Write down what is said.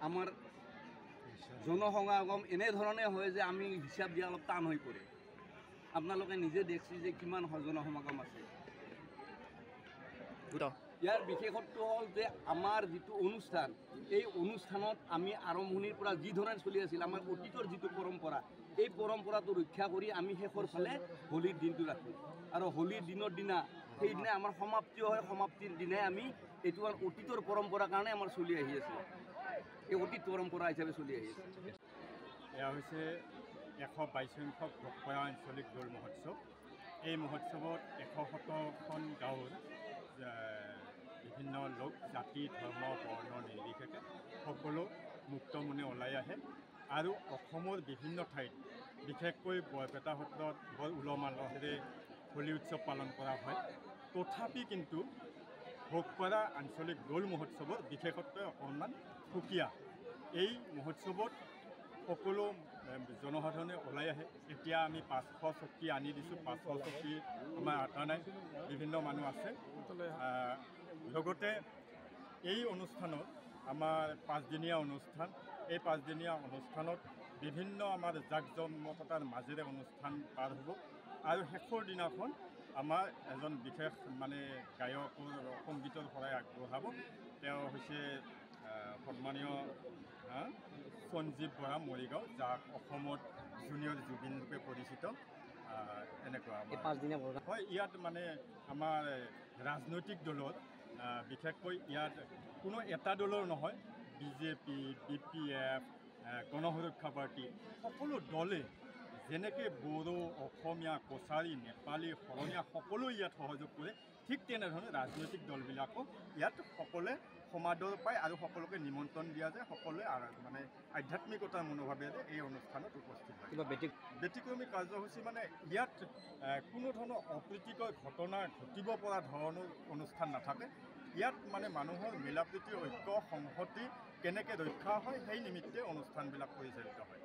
আমাৰ জনসমাগম এনেধৰণে হয় যে আমি হিচাপ দিয়া অলপ টান হৈ পৰে। আপোনালোকে নিজে দেখছে যে কিমান জনসমাগম আছে। ইয়াৰ বিশেষত্ব হ'ল যে আমাৰ যিটো অনুষ্ঠান, এই অনুষ্ঠানত আমি আৰম্ভণিৰ পৰা যি ধৰণে চলি আছিল, আমাৰ অতীতৰ যিটো পৰম্পৰা, এই পৰম্পৰাটো ৰক্ষা কৰি আমি শেষৰ ফালে হোলীৰ দিনটো ৰাখোঁ। আৰু হোলীৰ দিনৰ দিনা সেইদিনা আমাৰ সমাপ্তিও হয়, সমাপ্তিৰ দিনাই আমি এইটো অতীতৰ পৰম্পৰাৰ কাৰণে আমাৰ চলি আহি আছে, এই অতীত পৰম্পৰা হিচাপে চলি আহি আছে। এয়া হৈছে 122 সংখ্যক ভোগপাৰা আঞ্চলিক দৌল মহোৎসৱ। এই মহোৎসৱত 117খন গাঁৱৰ বিভিন্ন লোক, জাতি, ধৰ্ম, বৰ্ণ নিৰ্বিশেষে সকলো মুক্তমনে ওলাই আহে আৰু অসমৰ বিভিন্ন ঠাইত, বিশেষকৈ বৰপেটা সত্ৰত বৰ উলহ মালহেৰে হোলী উৎসৱ পালন কৰা হয়। তথাপি কিন্তু ভোগপাৰা আঞ্চলিক দৌল মহোৎসৱৰ বিশেষত্ব অকণমান সুকীয়া। এই মহোৎসৱত সকলো জনসাধাৰণে ওলাই আহে। এতিয়া আমি 500 চকী আনি দিছোঁ, 500 চকী আমাৰ আঁতা নাই, বিভিন্ন মানুহ আছে। লগতে এই অনুষ্ঠানত আমাৰ 5দিনীয়া অনুষ্ঠান, এই 5দিনীয়া অনুষ্ঠানত বিভিন্ন আমাৰ জাকজমকতাৰ মাজেৰে অনুষ্ঠান পাৰ হ'ব আৰু শেষৰ দিনাখন আমাৰ এজন বিশেষ গায়কৰ সংগীতৰ শৰাই আগবঢ়াব। তেওঁ হৈছে সন্মানীয় সঞ্জীৱ বৰা মৰিগাঁও, যাক অসমত জুনিয়ৰ জুবিন ৰূপে পৰিচিত। এনেকুৱা হয়। ইয়াত আমাৰ ৰাজনৈতিক দলৰ, বিশেষকৈ ইয়াত কোনো এটা দলৰ নহয়, বিজেপি, BPF, গণসুৰক্ষা পাৰ্টি, সকলো দলে যেনেকৈ বড়ো, অসমীয়া, কছাৰী, নেপালী, শৰণীয়া সকলো ইয়াত সহযোগ কৰে, ঠিক তেনেধৰণে ৰাজনৈতিক দলবিলাকক ইয়াত সকলোৱে সমাদৰ পায় আৰু সকলোকে নিমন্ত্ৰণ দিয়া যায়। সকলোৱে আধ্যাত্মিকতাৰ মনোভাৱেৰে এই অনুষ্ঠানত উপস্থিত হয়। ব্যতিক্ৰমী কাৰ্যসূচী ইয়াত কোনো ধৰণৰ অপ্ৰীতিকৰ ঘটনা ঘটিব পৰা ধৰণৰ অনুষ্ঠান নাথাকে। ইয়াত মানুহৰ মিলাপ্ৰীতি, ঐক্য, সংহতি কেনেকৈ ৰক্ষা হয় সেই নিমিত্তে অনুষ্ঠানবিলাক পৰিচালিত হয়।